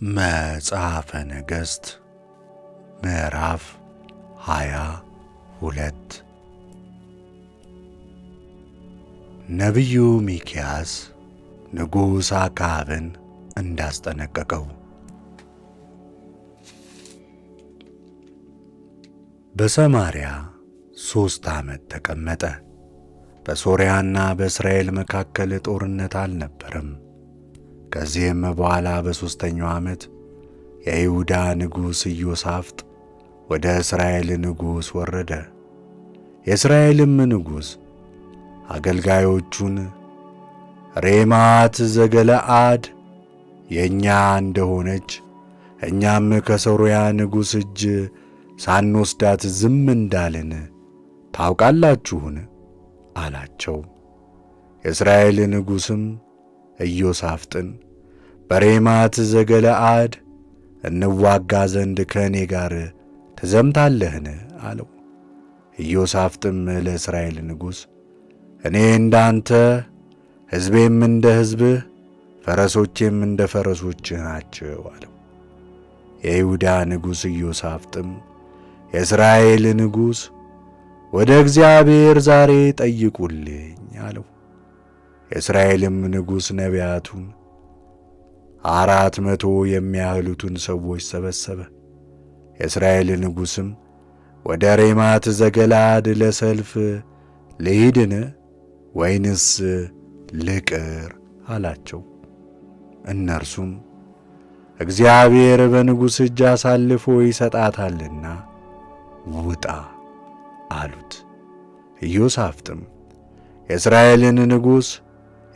መጽሐፈ ነገሥት ምዕራፍ 22 ነቢዩ ሚክያስ ንጉሥ አክዓብን እንዳስጠነቀቀው። በሰማርያ 3 ዓመት ተቀመጠ። በሶርያና በእስራኤል መካከል ጦርነት አልነበረም። ከዚህም በኋላ በሦስተኛው ዓመት የይሁዳ ንጉሥ ኢዮሳፍጥ ወደ እስራኤል ንጉሥ ወረደ። የእስራኤልም ንጉሥ አገልጋዮቹን ሬማት ዘገለዓድ የእኛ እንደሆነች እኛም ከሶርያ ንጉሥ እጅ ሳንወስዳት ዝም እንዳልን ታውቃላችሁን? አላቸው። የእስራኤል ንጉሥም ኢዮሳፍጥን በሬማት ዘገለዓድ እንዋጋ ዘንድ ከእኔ ጋር ትዘምታለህን? አለው። ኢዮሳፍጥም ለእስራኤል ንጉሥ እኔ እንዳንተ፣ ሕዝቤም እንደ ሕዝብህ፣ ፈረሶቼም እንደ ፈረሶችህ ናቸው አለው። የይሁዳ ንጉሥ ኢዮሳፍጥም የእስራኤል ንጉሥ ወደ እግዚአብሔር ዛሬ ጠይቁልኝ አለው። የእስራኤልም ንጉሥ ነቢያቱን 400 የሚያህሉትን ሰዎች ሰበሰበ። የእስራኤል ንጉሥም ወደ ሬማት ዘገለዓድ ለሰልፍ ልሂድን ወይንስ ልቅር አላቸው። እነርሱም እግዚአብሔር በንጉሥ እጅ አሳልፎ ይሰጣታልና ውጣ አሉት። ኢዮሳፍጥም የእስራኤልን ንጉሥ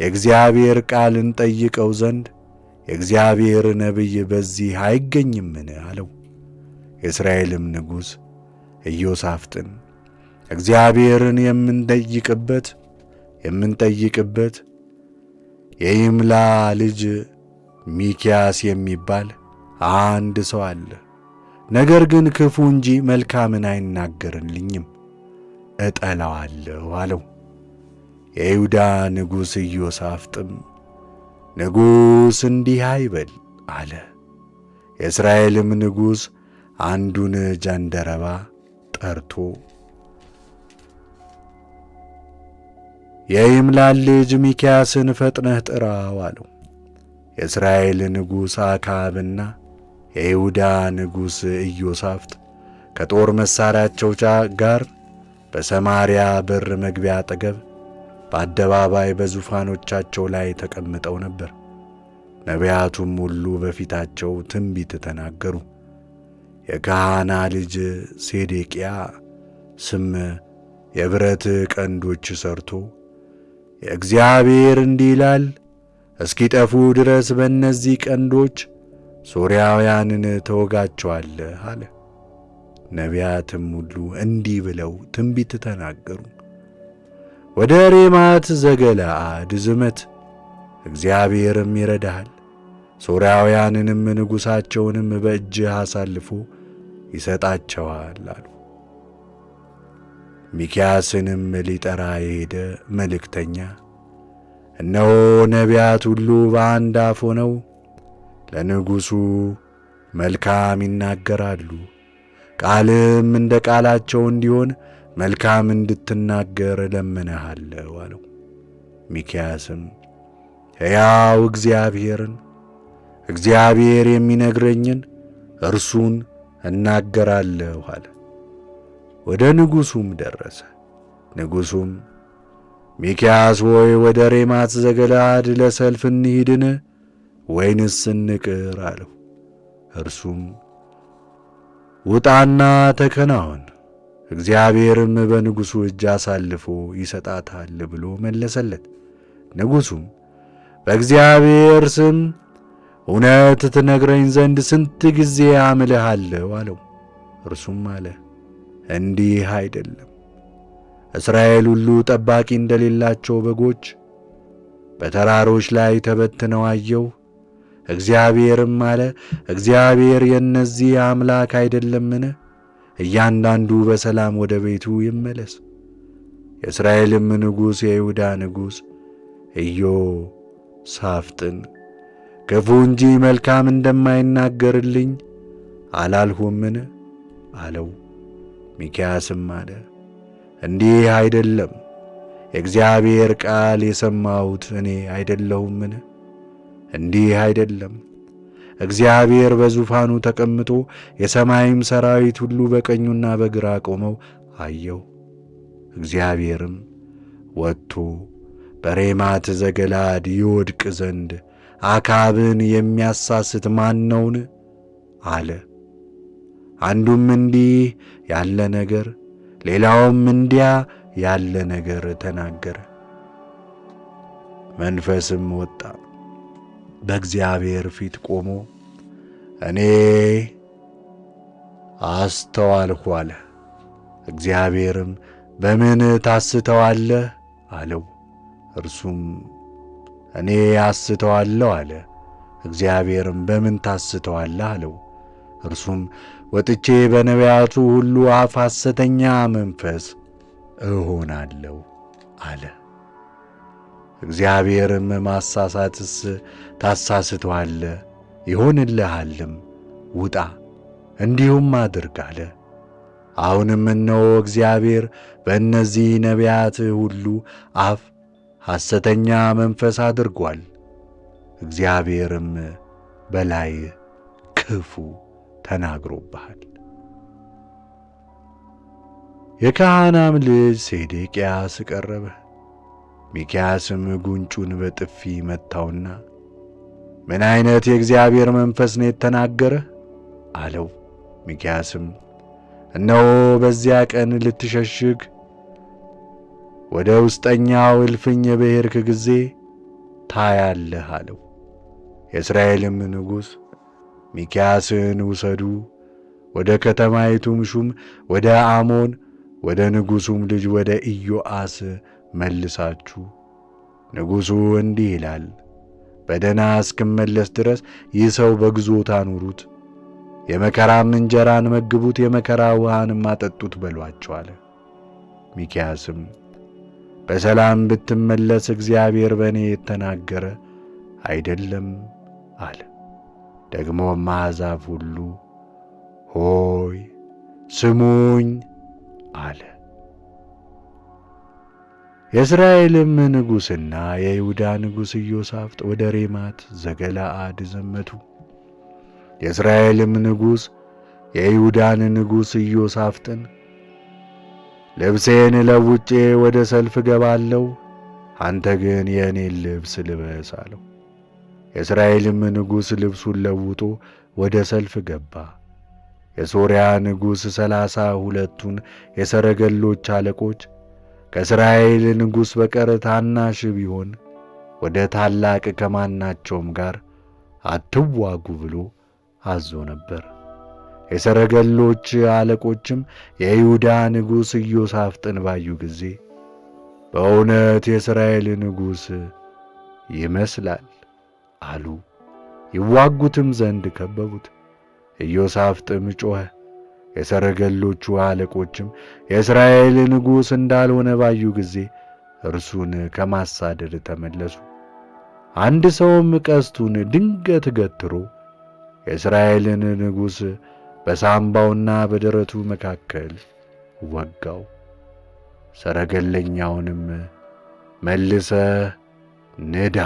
የእግዚአብሔር ቃልን ጠይቀው ዘንድ የእግዚአብሔር ነቢይ በዚህ አይገኝምን? አለው። የእስራኤልም ንጉሥ ኢዮሳፍጥን እግዚአብሔርን የምንጠይቅበት የይምላ ልጅ ሚክያስ የሚባል አንድ ሰው አለ። ነገር ግን ክፉ እንጂ መልካምን አይናገርልኝም፣ እጠላዋለሁ አለው። የይሁዳ ንጉሥ ኢዮሳፍጥም ንጉሥ እንዲህ አይበል አለ። የእስራኤልም ንጉሥ አንዱን ጃንደረባ ጠርቶ የይምላን ልጅ ሚክያስን ፈጥነህ ጥራው አለው። የእስራኤል ንጉሥ አክዓብና የይሁዳ ንጉሥ ኢዮሳፍጥ ከጦር መሣሪያቸው ጋር በሰማርያ በር መግቢያ አጠገብ በአደባባይ በዙፋኖቻቸው ላይ ተቀምጠው ነበር። ነቢያቱም ሁሉ በፊታቸው ትንቢት ተናገሩ። የካህና ልጅ ሴዴቅያ ስም የብረት ቀንዶች ሰርቶ የእግዚአብሔር እንዲህ ይላል፣ እስኪጠፉ ድረስ በእነዚህ ቀንዶች ሶርያውያንን ተወጋቸዋለህ አለ። ነቢያትም ሁሉ እንዲህ ብለው ትንቢት ተናገሩ። ወደ ሬማት ዘገለዓድ ዝመት፣ እግዚአብሔርም ይረዳሃል፣ ሶርያውያንንም ንጉሣቸውንም በእጅህ አሳልፎ ይሰጣቸዋል አሉ። ሚክያስንም ሊጠራ የሄደ መልእክተኛ እነሆ ነቢያት ሁሉ በአንድ አፍ ሆነው ለንጉሡ መልካም ይናገራሉ፣ ቃልም እንደ ቃላቸው እንዲሆን መልካም እንድትናገር እለምንሃለሁ አለው። ሚክያስም ሕያው እግዚአብሔር የሚነግረኝን እርሱን እናገራለሁ አለ። ወደ ንጉሡም ደረሰ። ንጉሡም ሚክያስ ሆይ ወደ ሬማት ዘገለዓድ ለሰልፍ እንሂድን ወይንስ እንቅር አለው። እርሱም ውጣና ተከናወን፣ እግዚአብሔርም በንጉሡ እጅ አሳልፎ ይሰጣታል ብሎ መለሰለት። ንጉሡም በእግዚአብሔር ስም እውነት ትነግረኝ ዘንድ ስንት ጊዜ አምልሃለሁ አለው። እርሱም አለ እንዲህ አይደለም፣ እስራኤል ሁሉ ጠባቂ እንደሌላቸው በጎች በተራሮች ላይ ተበትነው አየሁ። እግዚአብሔርም አለ እግዚአብሔር የእነዚህ አምላክ አይደለምን? እያንዳንዱ በሰላም ወደ ቤቱ ይመለስ። የእስራኤልም ንጉሥ የይሁዳ ንጉሥ ኢዮሳፍጥን ክፉ እንጂ መልካም እንደማይናገርልኝ አላልሁምን? አለው። ሚክያስም አለ፣ እንዲህ አይደለም፣ የእግዚአብሔር ቃል የሰማሁት እኔ አይደለሁምን? እንዲህ አይደለም፣ እግዚአብሔር በዙፋኑ ተቀምጦ የሰማይም ሠራዊት ሁሉ በቀኙና በግራ ቆመው አየሁ። እግዚአብሔርም ወጥቶ በሬማት ዘገላድ ይወድቅ ዘንድ አክዓብን የሚያሳስት ማን ነውን? አለ። አንዱም እንዲህ ያለ ነገር፣ ሌላውም እንዲያ ያለ ነገር ተናገረ። መንፈስም ወጣ፣ በእግዚአብሔር ፊት ቆሞ እኔ አስተዋልሁ አለ። እግዚአብሔርም በምን ታስተዋለህ? አለው። እርሱም እኔ አስተዋለሁ አለ። እግዚአብሔርም በምን ታስተዋለህ? አለው። እርሱም ወጥቼ በነቢያቱ ሁሉ አፍ ሐሰተኛ መንፈስ እሆናለሁ አለ። እግዚአብሔርም ማሳሳትስ ታሳስተዋለህ፣ ይሆንልሃልም፣ ውጣ እንዲሁም አድርግ አለ። አሁንም እነሆ እግዚአብሔር በእነዚህ ነቢያት ሁሉ አፍ ሐሰተኛ መንፈስ አድርጓል። እግዚአብሔርም በላይ ክፉ ተናግሮብሃል። የካህናም ልጅ ሴዴቅያስ ቀረበ። ሚክያስም ጉንጩን በጥፊ መታውና ምን ዓይነት የእግዚአብሔር መንፈስ ነው የተናገረህ? አለው። ሚክያስም እነሆ በዚያ ቀን ልትሸሽግ ወደ ውስጠኛው እልፍኝ በሄድክ ጊዜ ታያለህ አለው። የእስራኤልም ንጉሥ ሚክያስን ውሰዱ፣ ወደ ከተማይቱም ሹም ወደ አሞን ወደ ንጉሡም ልጅ ወደ ኢዮአስ መልሳችሁ ንጉሡ እንዲህ ይላል፣ በደህና እስክመለስ ድረስ ይህ ሰው በግዞት አኑሩት፣ የመከራም እንጀራን መግቡት፣ የመከራ ውሃንም አጠጡት በሏቸው አለ። ሚክያስም በሰላም ብትመለስ እግዚአብሔር በእኔ የተናገረ አይደለም አለ። ደግሞም አሕዛብ ሁሉ ሆይ ስሙኝ አለ። የእስራኤልም ንጉሥና የይሁዳ ንጉሥ ኢዮሳፍጥ ወደ ሬማት ዘገለዓድ ዘመቱ። የእስራኤልም ንጉሥ የይሁዳን ንጉሥ ኢዮሳፍጥን ልብሴን ለውጬ ወደ ሰልፍ እገባለሁ፣ አንተ ግን የእኔን ልብስ ልበስ አለው። የእስራኤልም ንጉሥ ልብሱን ለውጦ ወደ ሰልፍ ገባ። የሶርያ ንጉሥ 32ቱን የሰረገሎች አለቆች ከእስራኤል ንጉሥ በቀር ታናሽ ቢሆን ወደ ታላቅ ከማናቸውም ጋር አትዋጉ ብሎ አዞ ነበር። የሰረገሎች አለቆችም የይሁዳ ንጉሥ ኢዮሳፍጥን ባዩ ጊዜ በእውነት የእስራኤል ንጉሥ ይመስላል አሉ። ይዋጉትም ዘንድ ከበቡት። ኢዮሳፍጥም ጮኸ። የሰረገሎቹ አለቆችም የእስራኤል ንጉሥ እንዳልሆነ ባዩ ጊዜ እርሱን ከማሳደድ ተመለሱ። አንድ ሰውም ቀስቱን ድንገት ገትሮ የእስራኤልን ንጉሥ በሳምባውና በደረቱ መካከል ወጋው። ሰረገለኛውንም መልሰህ ንዳ፣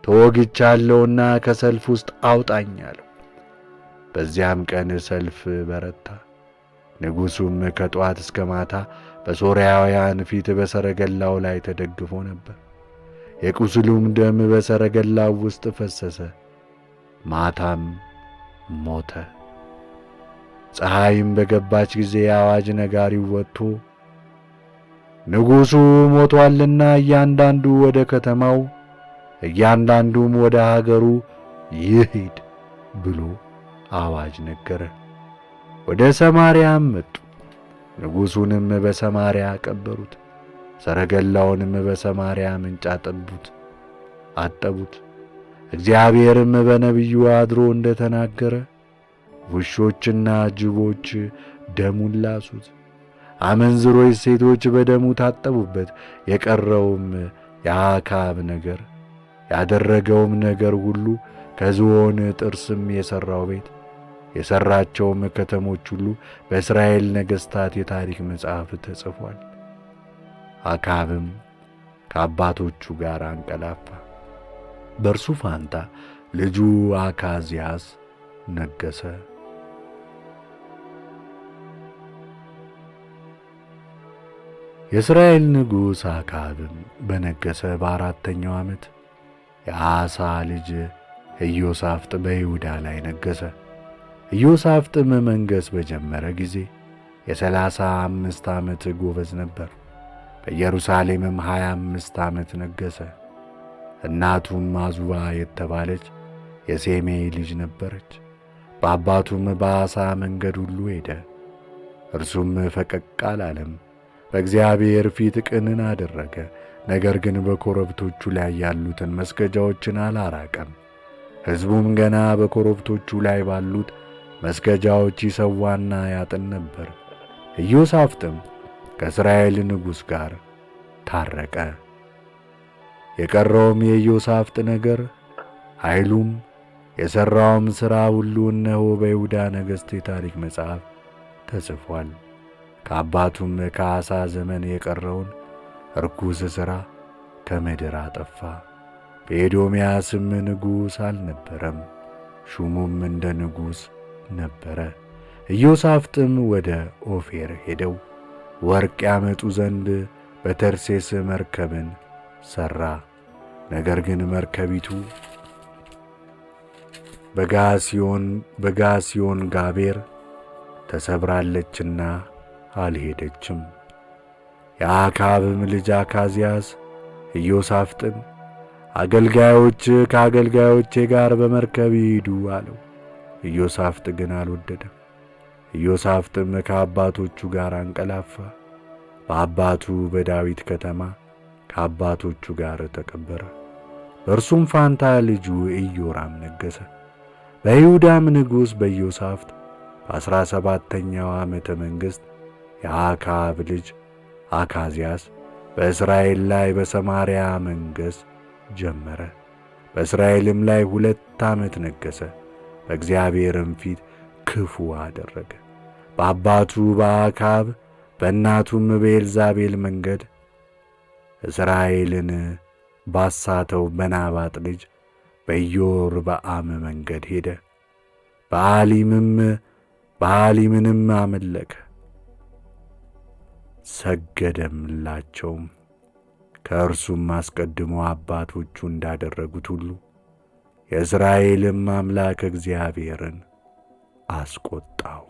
ተወግቻለሁና ከሰልፍ ውስጥ አውጣኝ አለው። በዚያም ቀን ሰልፍ በረታ። ንጉሡም ከጠዋት እስከ ማታ በሶርያውያን ፊት በሰረገላው ላይ ተደግፎ ነበር። የቁስሉም ደም በሰረገላው ውስጥ ፈሰሰ። ማታም ሞተ። ፀሐይም በገባች ጊዜ የአዋጅ ነጋሪው ወጥቶ ንጉሡ ሞቶአልና እያንዳንዱ ወደ ከተማው እያንዳንዱም ወደ ሀገሩ ይሂድ ብሎ አዋጅ ነገረ። ወደ ሰማርያም መጡ። ንጉሡንም በሰማርያ ቀበሩት። ሰረገላውንም በሰማርያ ምንጭ አጠቡት። እግዚአብሔርም በነቢዩ አድሮ እንደ ተናገረ ውሾችና ጅቦች ደሙን ላሱት። አመንዝሮች ሴቶች በደሙ ታጠቡበት። የቀረውም የአክዓብ ነገር ያደረገውም ነገር ሁሉ ከዝሆን ጥርስም የሠራው ቤት የሠራቸውም ከተሞች ሁሉ በእስራኤል ነገሥታት የታሪክ መጽሐፍ ተጽፏል። አክዓብም ከአባቶቹ ጋር አንቀላፋ። በእርሱ ፋንታ ልጁ አካዝያስ ነገሠ። የእስራኤል ንጉሥ አክዓብም በነገሠ በአራተኛው ዓመት የአሳ ልጅ ኢዮሳፍጥ በይሁዳ ላይ ነገሠ። ኢዮሳፍጥም መንገሥ በጀመረ ጊዜ የ35 ዓመት ጎበዝ ነበር። በኢየሩሳሌምም 25 ዓመት ነገሠ። እናቱም አዙባ የተባለች የሴሜይ ልጅ ነበረች። በአባቱም በአሳ መንገድ ሁሉ ሄደ፣ እርሱም ፈቀቅ አላለም። በእግዚአብሔር ፊት ቅንን አደረገ፣ ነገር ግን በኮረብቶቹ ላይ ያሉትን መስገጃዎችን አላራቀም። ሕዝቡም ገና በኮረብቶቹ ላይ ባሉት መስገጃዎች ይሰዋና ያጥን ነበር። ኢዮሳፍጥም ከእስራኤል ንጉሥ ጋር ታረቀ። የቀረውም የኢዮሳፍጥ ነገር ኃይሉም የሠራውም ሥራ ሁሉ እነሆ በይሁዳ ነገሥት የታሪክ መጽሐፍ ተጽፏል። ከአባቱም ከአሳ ዘመን የቀረውን ርኩስ ሥራ ከምድር አጠፋ። በኤዶምያስም ንጉሥ አልነበረም፣ ሹሙም እንደ ንጉሥ ነበረ። ኢዮሳፍጥም ወደ ኦፌር ሄደው ወርቅ ያመጡ ዘንድ በተርሴስ መርከብን ሠራ። ነገር ግን መርከቢቱ በጋሲዮን ጋቤር ተሰብራለችና አልሄደችም። የአክዓብም ልጅ አካዝያስ ኢዮሳፍጥን አገልጋዮች ከአገልጋዮቼ ጋር በመርከብ ይሂዱ አለው። ኢዮሳፍጥ ግን አልወደደም። ኢዮሳፍጥም ከአባቶቹ ጋር አንቀላፋ፣ በአባቱ በዳዊት ከተማ ከአባቶቹ ጋር ተቀበረ። በእርሱም ፋንታ ልጁ ኢዮራም ነገሠ። በይሁዳም ንጉሥ በኢዮሳፍጥ በ17ኛው ዓመተ መንግሥት የአክዓብ ልጅ አካዝያስ በእስራኤል ላይ በሰማርያ መንገሥ ጀመረ። በእስራኤልም ላይ 2 ዓመት ነገሠ። በእግዚአብሔርም ፊት ክፉ አደረገ። በአባቱ በአክዓብ በእናቱም በኤልዛቤል መንገድ እስራኤልን ባሳተው በናባጥ ልጅ በኢዮርብዓም መንገድ ሄደ። በአሊምንም አመለከ፣ ሰገደምላቸውም። ከእርሱም አስቀድሞ አባቶቹ እንዳደረጉት ሁሉ የእስራኤልም አምላክ እግዚአብሔርን አስቈጣው።